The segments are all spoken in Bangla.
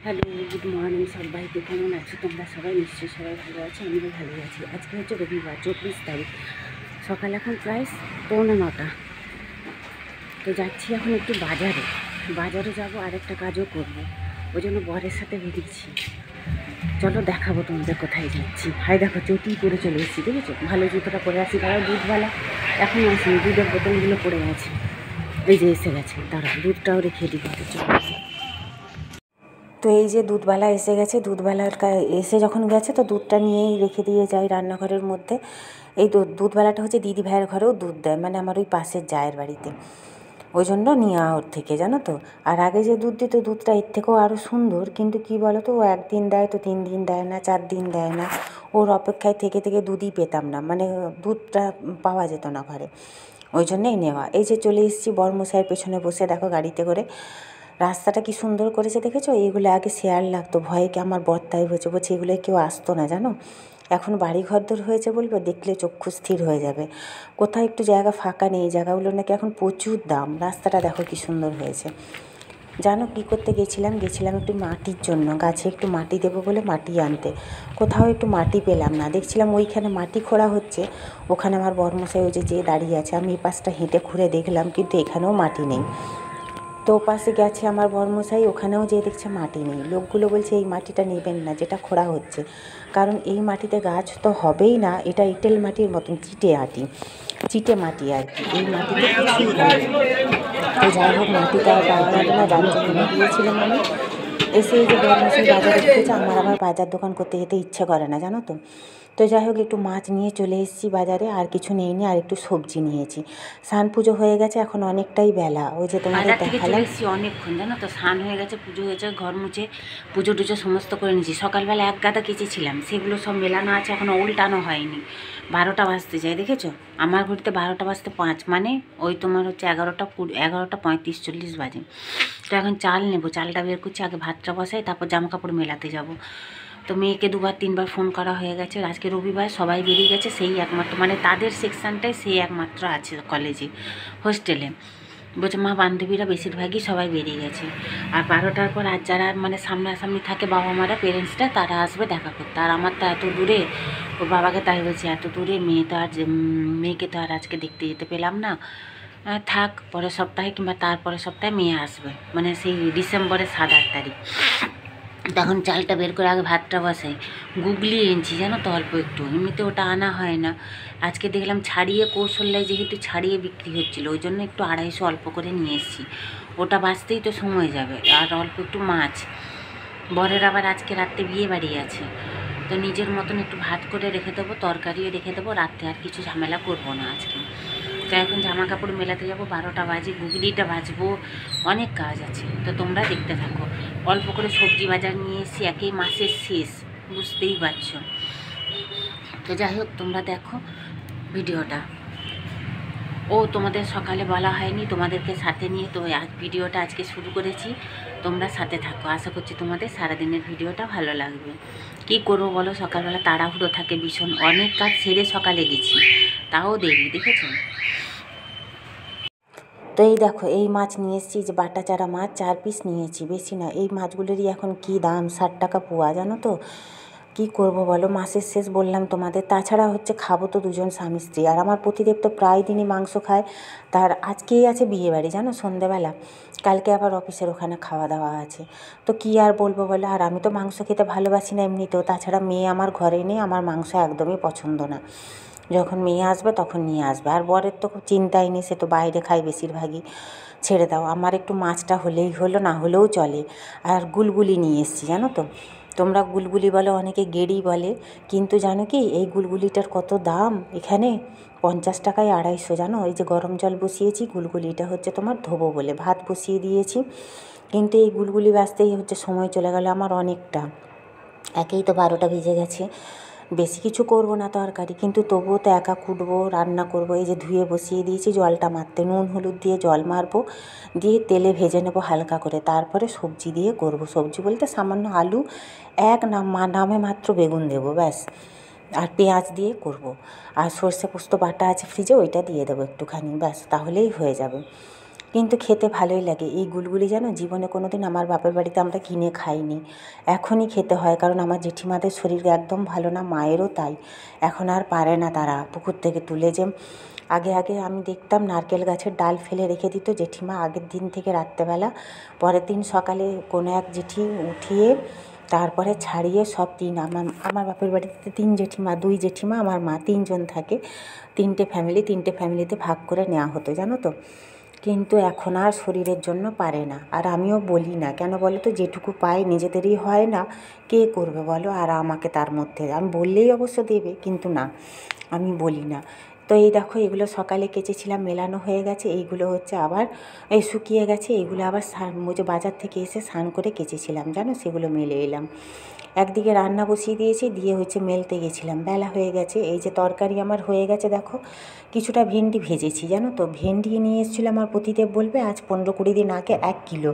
হ্যালো, গুড মর্নিং সবাইকে। কেমন আছো তোমরা সবাই? নিশ্চয়ই সবাই ভালো আছো, আমিও ভালো আছি। আজকে হচ্ছে রবিবার, 24 তারিখ। সকাল এখন প্রায় 8:45। তো যাচ্ছি এখন একটু বাজারে যাব, আর একটা কাজও করবো। ওই জন্য বরের সাথে বেরিয়েছি। চলো দেখাবো তোমাদের কোথায় যাচ্ছি। হাই দেখো, চটি পরে চলে এসেছি, দেখেছো? ভালো জুতোটা পরে আসি। তারা দুধওয়ালা এখন আসেনি, দুধের বোতলগুলো পড়ে আছে। এই যে এসে গেছে, তারা দুধটাও রেখে দিতে চলে। তো এই যে দুধওয়ালা এসে গেছে, দুধওয়ালার এসে যখন গেছে তো দুধটা নিয়েই রেখে দিয়ে যাই রান্নাঘরের মধ্যে। এই দুধওয়ালাটা হচ্ছে দিদি ভাইয়ের ঘরেও দুধ দেয়, মানে আমার ওই পাশের জায়ের বাড়িতে। ওই জন্য নিয়ে ওর থেকে, জানো তো। আর আগে যে দুধ দিত, দুধটা এর থেকেও আরও সুন্দর, কিন্তু কি বলো তো, ও 1 দিন দেয় তো 3 দিন দেয় না, 4 দিন দেয় না। ওর অপেক্ষায় থেকে থেকে দুধই পেতাম না, মানে দুধটা পাওয়া যেত না ঘরে। ওই জন্যই নেওয়া। এই যে চলে এসেছি বরমশাইয়ের পেছনে বসে, দেখো গাড়িতে করে। রাস্তাটা কি সুন্দর করেছে দেখেছো? এইগুলো আগে শেয়ার লাগতো, ভয়ে কি আমার বর্তাই হয়েছে, বলছে এগুলো কেউ আসতো না, জানো। এখন বাড়ি ঘরদোর হয়েছে বলবো, দেখলে চক্ষু স্থির হয়ে যাবে। কোথাও একটু জায়গা ফাঁকা নেই, জায়গাগুলো নাকি এখন প্রচুর দাম। রাস্তাটা দেখো কি সুন্দর হয়েছে। জানো কী করতে গেছিলাম একটু মাটির জন্য, গাছে একটু মাটি দেবো বলে মাটি আনতে। কোথাও একটু মাটি পেলাম না, দেখছিলাম ওইখানে মাটি খোঁড়া হচ্ছে, ওখানে আমার বরমশাই ওই যে দাঁড়িয়ে আছে। আমি এই পাশটা হেঁটে ঘুরে দেখলাম, কিন্তু এখানেও মাটি নেই। তো পাশে গেছে আমার বরমশাই, ওখানেও যেয়ে দেখছে মাটি নেই। লোকগুলো বলছে এই মাটিটা নেবেন না যেটা খোঁড়া হচ্ছে, কারণ এই মাটিতে গাছ তো হবেই না। এটা এঁটেল মাটির মতন, চিটে মাটি আর কি। এই মাটিতে কিছুই হবে না। তো যাই হোক, মাটিটা আর পাওয়া যাবে না, যার জন্য গিয়েছিলাম আমি। এসে এই যে বরমশাই বাজারে ঢুকেছে, আমার আবার বাজার দোকান করতে যেতে ইচ্ছে করে না, জানো তো। তো যাই হোক, একটু মাছ নিয়ে চলে এসেছি বাজারে, আর কিছু নিইনি, আর একটু সবজি নিয়েছি। স্নান পুজো হয়ে গেছে, এখন অনেকটাই বেলা। ওই যে তোমাদের দেখালাম অনেকক্ষণ, জানো তো। স্নান হয়ে গেছে, পুজো হয়েছে, ঘর মুছে পুজো টুজো সমস্ত করে নিয়েছি। সকালবেলা এক গাদা কেচেছিলাম, সেগুলো সব মেলানো আছে, এখনও উল্টানো হয়নি। 12টা বাজতে যায়, দেখেছো? আমার ঘড়িতে 12টা বাজতে 5, মানে ওই তোমার হচ্ছে 11:35-40 বাজে। তো এখন চাল নেবো, চালটা বের করছি, আগে ভাতটা বসাই, তারপর জামা কাপড় মেলাতে যাব। তো মেয়েকে 2-3বার ফোন করা হয়ে গেছে। আজকে রবিবার, সবাই বেরিয়ে গেছে, সেই একমাত্র, মানে তাদের সেকশানটাই সেই একমাত্র আছে কলেজে, হোস্টেলে। বলছে মা, বান্ধবীরা বেশিরভাগই সবাই বেরিয়ে গেছে। আর 12টার পর আর যারা মানে সামনাসামনি থাকে, বাবা মারা, পেরেন্টসরা, তারা আসবে দেখা করতে। আর আমার তো এত দূরে, ওর বাবাকে তাই বলছে, এত দূরে মেয়েকে তো আর আজকে দেখতে যেতে পেলাম না, থাক, পরের সপ্তাহে কিংবা তারপরের সপ্তাহে মেয়ে আসবে, মানে সেই ডিসেম্বরের 7-8 তারিখ। তখন চালটা বের করে আগে ভাতটা বসাই। গুগলি এনেছি, জানো তো, অল্প একটু, এমনিতে ওটা আনা হয় না। আজকে দেখলাম ছাড়িয়ে, কৌশল্যায় যেহেতু ছাড়িয়ে বিক্রি হচ্ছিলো, ওই জন্য একটু 250 অল্প করে নিয়ে এসেছি। ওটা বাঁচতেই তো সময় যাবে। আর অল্প একটু মাছ, বরের আবার আজকে রাত্রে বিয়ে বাড়ি আছে, তো নিজের মতন একটু ভাত করে রেখে দেবো, তরকারিও রেখে দেবো, রাত্রে আর কিছু ঝামেলা করবো না আজকে। তো এখন জামা কাপড় মেলাতে যাবো, 12টা বাজে, গুগলিটা ভাজবো, অনেক কাজ আছে। তো তোমরা দেখতে থাকো। অল্প করে সবজি বাজার নিয়ে এসে, একই মাসের শেষ, বুঝতেই পারছো। তো যাই হোক, তোমরা দেখো ভিডিওটা। তোমাদের সকালে বলা হয়নি, তোমাদেরকে সাথে নিয়ে তো আজ ভিডিওটা আজকে শুরু করেছি। তোমরা সাথে থাকো, আশা করছি তোমাদের সারাদিনের ভিডিওটা ভালো লাগবে। কি করবো বলো, সকালবেলা তাড়াহুড়ো থাকে ভীষণ, অনেক কাজ সেরে সকালে গেছি, তাও দেরি, দেখেছো? তো এই দেখো, এই মাছ নিয়ে এসেছি, যে বাটা চারা মাছ, 4 পিস নিয়েছি, বেশি না। এই মাছগুলোরই এখন কি দাম, 60 টাকা পোয়া, জানো তো। কি করব বলো, মাসের শেষ বললাম তোমাদের। তাছাড়া হচ্ছে খাবো তো দুজন স্বামী স্ত্রী, আর আমার প্রতিদেব তো প্রায় দিনই মাংস খায়। তার আজকেই আছে বিয়েবাড়ি, জানো, সন্ধেবেলা। কালকে আবার অফিসের ওখানে খাওয়া দাওয়া আছে। তো কি আর বলবো বলো, আর আমি তো মাংস খেতে ভালোবাসি না এমনিতেও। তাছাড়া মেয়ে আমার ঘরে নেই, আমার মাংস একদমই পছন্দ না। যখন মেয়ে আসবে তখন নিয়ে আসবে। আর বরের তো চিন্তাই নেই, সে তো বাইরে খায় বেশিরভাগই। ছেড়ে দাও, আমার একটু মাছটা হলেই হলো, না হলেও চলে। আর গুলগুলি নিয়ে এসেছি, জানো তো। তোমরা গুলগুলি বলো, অনেকে গেড়ি বলে, কিন্তু জানো কি, এই গুলগুলিটার কত দাম এখানে? 50 টাকায় 250, জানো। এই যে গরম জল বসিয়েছি, গুলগুলিটা হচ্ছে তোমার ধোবো বলে ভাত বসিয়ে দিয়েছি, কিন্তু এই গুলগুলি বাজতেই হচ্ছে সময় চলে গেল আমার অনেকটা। একেই তো 12টা বেজে গেছে। বেশি কিছু করব না তরকারি, কিন্তু তবুও তো একা কুটবো, রান্না করব। এই যে ধুয়ে বসিয়ে দিয়েছি, জলটা মারতে, নুন হলুদ দিয়ে জল মারবো, দিয়ে তেলে ভেজে নেবো হালকা করে, তারপরে সবজি দিয়ে করব। সবজি বলতে সামান্য আলু, নামে মাত্র বেগুন দেবো, ব্যাস। আর পেঁয়াজ দিয়ে করব। আর সর্ষে পোস্ত বাটা আছে ফ্রিজে, ওইটা দিয়ে দেবো একটুখানি, ব্যাস, তাহলেই হয়ে যাবে। কিন্তু খেতে ভালোই লাগে। এই গুলগুলি জানো জীবনে কোনো দিন আমার বাপের বাড়িতে আমরা কিনে খাইনি, এখনই খেতে হয়, কারণ আমার জেঠিমাদের শরীর একদম ভালো না, মায়েরও তাই। এখন আর পারে না তারা পুকুর থেকে তুলে। যে আগে আগে আমি দেখতাম নারকেল গাছের ডাল ফেলে রেখে দিত জেঠিমা আগের দিন থেকে রাত্রেবেলা, পরের দিন সকালে কোনো এক জেঠি উঠিয়ে তারপরে ছাড়িয়ে সব আমার বাপের বাড়িতে 3 জেঠিমা, 2 জেঠিমা, আমার মা, 3 জন থাকে, 3টে ফ্যামিলিতে ভাগ করে নেওয়া হতো জানো তো। কিন্তু এখন আর শরীরের জন্য পারে না, আর আমিও বলি না, কেন বলো তো, যেটুকু পাই নিজেদেরই হয় না, কে করবে বলো, আর আমাকে তার মধ্যে আমি বললেই অবশ্য দেবে, কিন্তু না, আমি বলি না। তো এই দেখো এগুলো সকালে কেচেছিলাম, মেলানো হয়ে গেছে, এইগুলো হচ্ছে আবার শুকিয়ে গেছে, এইগুলো আবার ওই যে বাজার থেকে এসে স্নান করে কেচেছিলাম জানো, সেগুলো মেলে এলাম। একদিকে রান্না বসিয়ে দিয়েছি, দিয়ে হচ্ছে মেলতে গেছিলাম, বেলা হয়ে গেছে। এই যে তরকারি আমার হয়ে গেছে দেখো, কিছুটা ভেন্ডি ভেজেছি জানো তো। ভেন্ডি নিয়ে এসেছিলো আমার পতিদেব, বলবে আজ 15-20 দিন আগে 1 কিলো।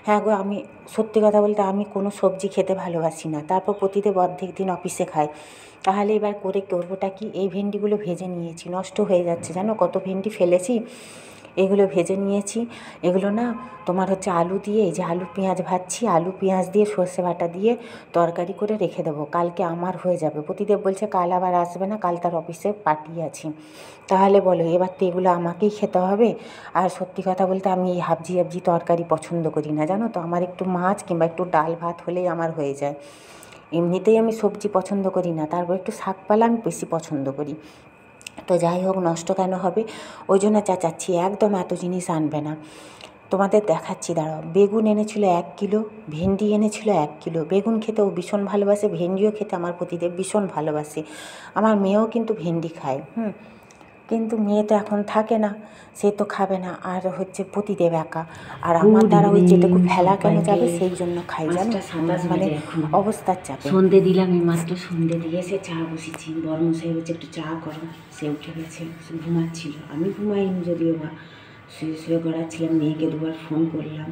হ্যাঁ গো, আমি সত্যি কথা বলতে আমি কোনো সবজি খেতে ভালোবাসি না, তারপর পতিদেব অর্ধেক দিন অফিসে খায়, তাহলে এবার করে করবোটা কি, এই ভেন্ডিগুলো ভেজে নিয়েছি, নষ্ট হয়ে যাচ্ছে জানো, কত ভেন্ডি ফেলেছি। এগুলো ভেজে নিয়েছি, এগুলো না তোমার হচ্ছে আলু দিয়ে, এই যে আলু পেঁয়াজ ভাজছি, আলু পেঁয়াজ দিয়ে সর্ষে বাটা দিয়ে তরকারি করে রেখে দেবো, কালকে আমার হয়ে যাবে। পতিদেব বলছে কাল আবার আসবে না, কাল তার অফিসে পার্টি আছে। তাহলে বলো, এবার তো এগুলো আমাকেই খেতে হবে। আর সত্যি কথা বলতে আমি এই হাবজি হাবজি তরকারি পছন্দ করি না জানো তো, আমার একটু মাছ কিংবা একটু ডাল ভাত হলেই আমার হয়ে যায়। এমনিতেই আমি সবজি পছন্দ করি না, তারপর একটু শাকপালা আমি বেশি পছন্দ করি। তো যাই হোক, নষ্ট কেন হবে, ওই জন্য চাচ্ছি একদম এত জিনিস আনবে না। তোমাদের দেখাচ্ছি দাঁড়াও, বেগুন এনেছিল 1 কিলো, ভেন্ডি এনেছিল 1 কিলো। বেগুন খেতে ও ভীষণ ভালোবাসে, ভেন্ডিও খেতে আমার পতিদেব ভীষণ ভালোবাসে। আমার মেয়েও কিন্তু ভেন্ডি খায়, কিন্তু মেয়ে তো এখন থাকে না, সে তো খাবে না, আর হচ্ছে পতিদেব একা, আর আমার দ্বারা ওই যেটুকু ফেলা কেন যাবে, সেই জন্য খাই জানো, মানে অবস্থার চাপে। সন্ধে দিলাম, এই মাত্র সন্ধে দিয়ে এসে চা বসেছি, বড়মশাই বলছে একটু চা করো, সে উঠে গেছে, সে ঘুমাচ্ছিল, আমি ঘুমাইনি যদিও বা, শুয়ে গড়াচ্ছিলাম, মেয়েকে 2বার ফোন করলাম।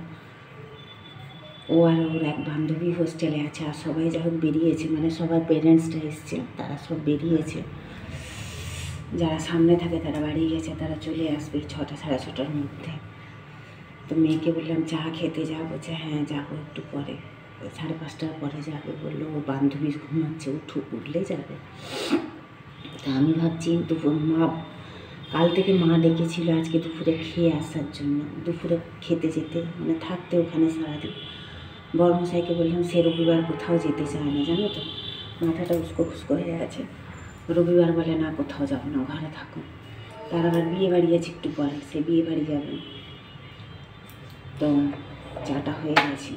ও আর ওর এক বান্ধবী হোস্টেলে আছে, আর সবাই যা হোক বেরিয়েছে, মানে সবার পেরেন্টসরা এসছে, তারা সব বেরিয়েছে, যারা সামনে থাকে তারা বাড়ি গেছে, তারা চলে আসবে 6টা সাড়ে 6টার মধ্যে। তো মেয়েকে বললাম চা খেতে যাবো, বলছে হ্যাঁ যাবো একটু পরে, 5:30টার পরে যাবে বললো, ও বান্ধবী ঘুমাচ্ছে, উঠলে যাবে। তা আমি ভাবছি কাল থেকে মা ডেকেছিল আজকে দুপুরে খেয়ে আসার জন্য, দুপুরে খেতে যেতে, মানে থাকতে ওখানে সারাদিন। বড়মশাইকে বললাম সে রবিবার কোথাও যেতে চায় না জানো তো, মাথাটা উস্কো খুস্কো হয়ে আছে, রবিবার বলে না কোথাও যাবো না, ঘরে থাকো। তার আবার বিয়ে বাড়ি আছে একটু পরে, সে বিয়ে বাড়ি যাবে। তো চাটা হয়ে গেছে,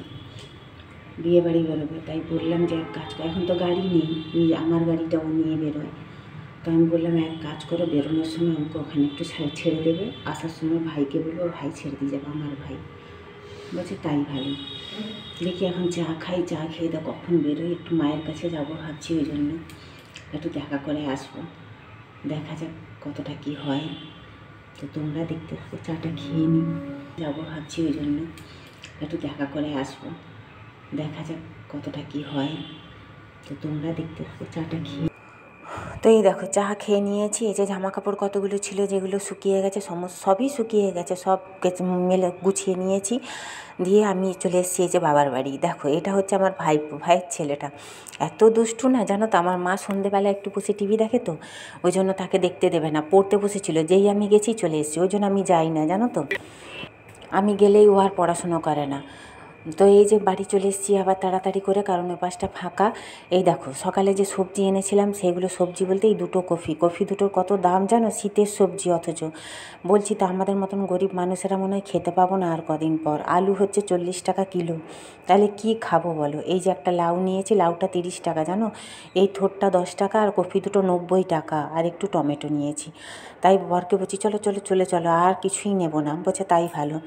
বিয়ে বাড়ি বেরোবে, তাই বললাম যে এক কাজ করো, এখন তো গাড়ি নেই, আমার গাড়িটাও নিয়ে বেরোয়। তো আমি বললাম এক কাজ করো, বেরোনোর সময় আমাকে ওখানে একটু ছেড়ে দেবে, আসার সময় ভাইকে বলবো, ভাই ছেড়ে দিয়ে যাবে, আমার ভাই। বলছে তাই ভালো, দেখি এখন চা খাই, চা খেয়ে তো কখন বেরোই, একটু মায়ের কাছে যাবো ভাবছি, ওই জন্য একটু দেখা করে আসবো, দেখা যাক কতটা কি হয়। তো তোমরা দেখতে থাকো, চাটা খেয়ে নিই, যাবো ভাবছি, ওই জন্য একটু দেখা করে আসবো, দেখা যাক কতটা কি হয়। তো তোমরা দেখতে থাকো, চাটা খেয়ে। তো এই দেখো চা খেয়ে নিয়েছি, এই যে জামা কাপড় কতগুলো ছিল যেগুলো শুকিয়ে গেছে, সবই শুকিয়ে গেছে, সব মেলে গুছিয়ে নিয়েছি, দিয়ে আমি চলে এসেছি এই যে বাবার বাড়ি। দেখো এটা হচ্ছে আমার ভাইয়ের ছেলেটা, এত দুষ্টু না জানো তো। আমার মা সন্ধেবেলা একটু বসে টিভি দেখে, তো ওই জন্য তাকে দেখতে দেবে না, পড়তে বসেছিল, যেই আমি গেছি চলে এসেছি, ওই জন্য আমি যাই না জানো তো, আমি গেলেই ও আর পড়াশুনো করে না। তো এই যে বাড়ি চলে এসেছি আবার তাড়াতাড়ি করে, কারণ ওই পাশটা ফাঁকা। এই দেখো সকালে যে সবজি এনেছিলাম, সেগুলো সবজি বলতে এই 2টো কফি দুটোর কত দাম জানো, শীতের সবজি, অথচ বলছি তো আমাদের মতন গরিব মানুষেরা মনে হয় খেতে পাবো না আর কদিন পর। আলু হচ্ছে 40 টাকা কিলো, তাহলে কি খাবো বলো। এই যে একটা লাউ নিয়েছি, লাউটা 30 টাকা জানো, এই থোড়টা 10 টাকা, আর কফি দুটো 90 টাকা, আর একটু টমেটো নিয়েছি। তাই বরকে বলছি চলে চলো, আর কিছুই নেব না, বলছে তাই ভালো,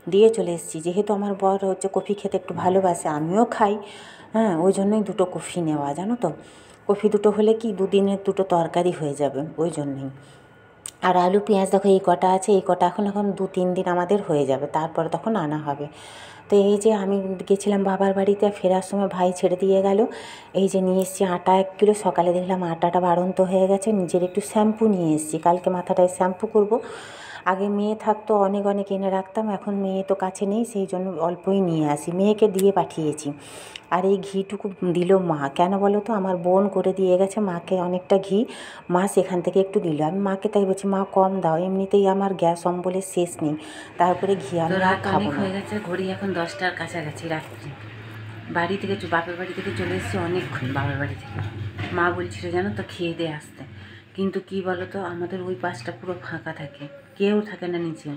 দিয়ে চলে এসেছি। যেহেতু আমার বর হচ্ছে কফি খেতে একটু ভালোবাসে, আমিও খাই, ওই জন্যই 2টো কফি নেওয়া জানো তো। কফি 2টো হলে কি 2 দিনের 2টো তরকারি হয়ে যাবে, ওই জন্যই। আর আলু পেঁয়াজ দেখো এই কটা আছে, এই কটা এখন 2-3 দিন আমাদের হয়ে যাবে, তারপরে তখন আনা হবে। তো এই যে আমি গেছিলাম বাবার বাড়িতে, ফেরার সময় ভাই ছেড়ে দিয়ে গেল, এই যে নিয়ে এসেছি আটা 1 কিলো। সকালে দেখলাম আটাটা বাড়ন্ত হয়ে গেছে, নিজের একটু শ্যাম্পু নিয়ে এসেছি, কালকে মাথাটায় শ্যাম্পু করব। আগে মেয়ে থাকতো অনেক অনেক এনে রাখতাম, এখন মেয়ে তো কাছে নেই, সেই জন্য অল্পই নিয়ে আসি, মেয়েকে দিয়ে পাঠিয়েছি। আর এই ঘিটুকু দিল মা, কেন বলো তো, আমার বোন করে দিয়ে গেছে মাকে অনেকটা ঘি, মা সেখান থেকে একটু দিল। আমি মাকে তাই বলছি, মা কম দাও, এমনিতেই আমার গ্যাস অম্বলের শেষ নেই, তারপরে ঘি আমি আর খাবো না। হয়ে গেছে, ঘড়ি এখন 10টার কাছাকাছি রাত্রি। বাড়ি থেকে বাপের বাড়ি থেকে চলে এসেছি অনেকক্ষণ, বাবার বাড়ি থেকে। মা বলছিল জানো তো খেয়ে দিয়ে আসতে, কিন্তু কি বলো তো, আমাদের ওই পাশটা পুরো ফাঁকা থাকে, কেউ থাকে না নিচে।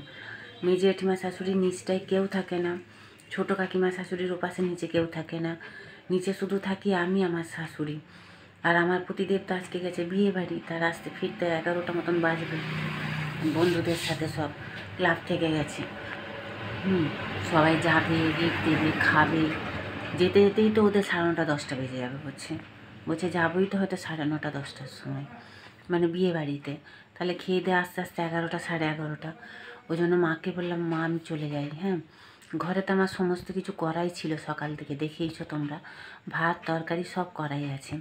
মেজে জেঠিমা শাশুড়ির নিচটায় কেউ থাকে না, ছোটো কাকিমা শাশুড়ির ওপাশে নিচে কেউ থাকে না, নিচে শুধু থাকি আমি, আমার শাশুড়ি আর আমার প্রতিদেব। তো আজকে গেছে বিয়ে বাড়ি, তার আসতে ফিরতে 11টা মতন বাজবে। বন্ধুদের সাথে সব ক্লাব থেকে গেছে, সবাই যাবে, গিফট দেবে, খাবে। যেতে যেতেই তো ওদের 9:30 10টা বেজে যাবে। বলছে যাবোই তো হয়তো 9:30 10টার সময়, মানে বিয়ে বাড়িতে। তাহলে খেয়ে দিয়ে আস্তে আস্তে 11টা 11:30। ওই জন্য মাকে বললাম, মা আমি চলে যাই। হ্যাঁ, ঘরে তো আমার সমস্ত কিছু করাই ছিল সকাল থেকে, দেখেইছো তোমরা, ভাত তরকারি সব করাই আছে।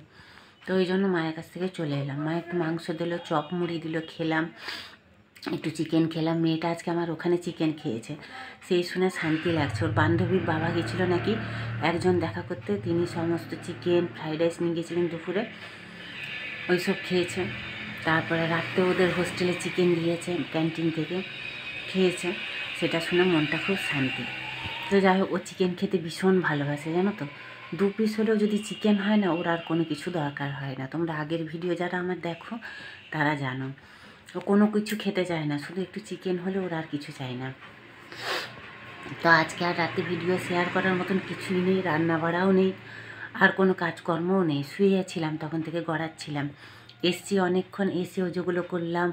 তো ওই জন্য মায়ের কাছ থেকে চলে এলাম। মা একটু মাংস দিল, চপ মুড়ি দিল, খেলাম, একটু চিকেন খেলাম। মেয়েটা আজকে আমার ওখানে চিকেন খেয়েছে, সেই শুনে শান্তি লাগছে। ওর বান্ধবীর বাবা গেছিলো নাকি একজন দেখা করতে, তিনি সমস্ত চিকেন ফ্রাইড রাইস নিয়ে গেছিলেন দুপুরে, ওই সব খেয়েছে। তারপরে রাত্রে ওদের হোস্টেলে চিকেন দিয়েছে ক্যান্টিন থেকে, খেয়েছে। সেটা শুনে মনটা খুব শান্তি। তো যাই হোক, ও চিকেন খেতে ভীষণ ভালোবাসে জানো তো। 2 পিস হলেও যদি চিকেন হয় না, ওর আর কোনো কিছু দরকার হয় না। তোমরা আগের ভিডিও যারা আমার দেখো তারা জানো, ও কোনো কিছু খেতে চায় না, শুধু একটু চিকেন হলে ওর আর কিছু চায় না। তো আজকে আর রাতে ভিডিও শেয়ার করার মতন কিছুই নেই, রান্না বাড়াও নেই, আর কোনো কাজকর্মও নেই। শুয়েছিলাম, তখন থেকে গড়াচ্ছিলাম। এসছি অনেকক্ষণ, এসে ওজোগুলো করলাম,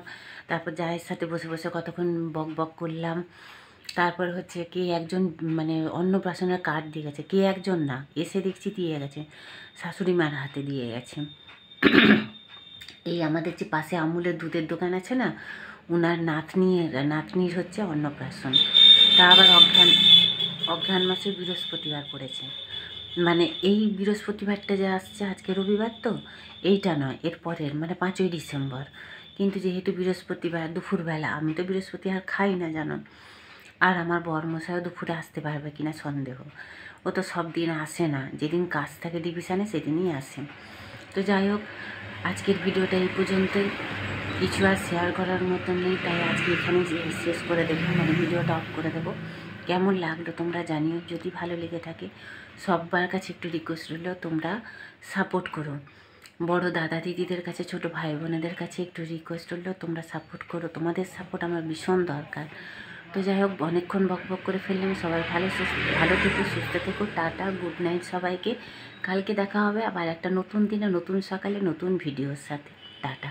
তারপর জায়ের সাথে বসে বসে কতক্ষণ বক বক করলাম। তারপর হচ্ছে কে একজন মানে অন্নপ্রাশনের কার্ড দিয়ে গেছে, কে একজন না, এসে দেখছি দিয়ে গেছে, শাশুড়ি মার হাতে দিয়ে গেছে। এই আমাদের যে পাশে আমুলের দুধের দোকান আছে না, ওনার নাতনির হচ্ছে অন্নপ্রাশন। তা আবার অঘ্রাণ মাসে বৃহস্পতিবার পড়েছে, মানে এই বৃহস্পতিবারটা যে আসছে, আজকে রবিবার তো, এইটা নয় এর পরের, মানে 5ই ডিসেম্বর। কিন্তু যেহেতু বৃহস্পতিবার দুপুরবেলা, আমি তো বৃহস্পতিবার খাই না জানো, আর আমার বরমশাইও দুপুরে আসতে পারবে কিনা সন্দেহ। ও তো সব দিন আসে না, যেদিন কাজ থাকে ডিভিশনে সেদিনই আসে। তো যাই হোক, আজকের ভিডিওটা এই পর্যন্তই, কিছু আর শেয়ার করার মতন নেই, তাই আজকে এখানে শেষ করে দেবো, মানে ভিডিওটা অফ করে দেবো। কেমন লাগলো তোমরা জানিও, যদি ভালো লেগে থাকে সবার কাছে একটু রিকোয়েস্ট রইল, তোমরা সাপোর্ট করো। বড় দাদা দিদিদের কাছে, ছোট ভাই বোনেদের কাছে একটু রিকোয়েস্ট রইল, তোমরা সাপোর্ট করো, তোমাদের সাপোর্ট আমার ভীষণ দরকার। তো যাই হোক, অনেকক্ষণ বক বক করে ফেললাম। সবাই ভালো থেকো, সুস্থ থেকো, টাটা, গুড নাইট সবাইকে। কালকে দেখা হবে আবার একটা নতুন দিনে, নতুন সকালে, নতুন ভিডিওর সাথে। টাটা।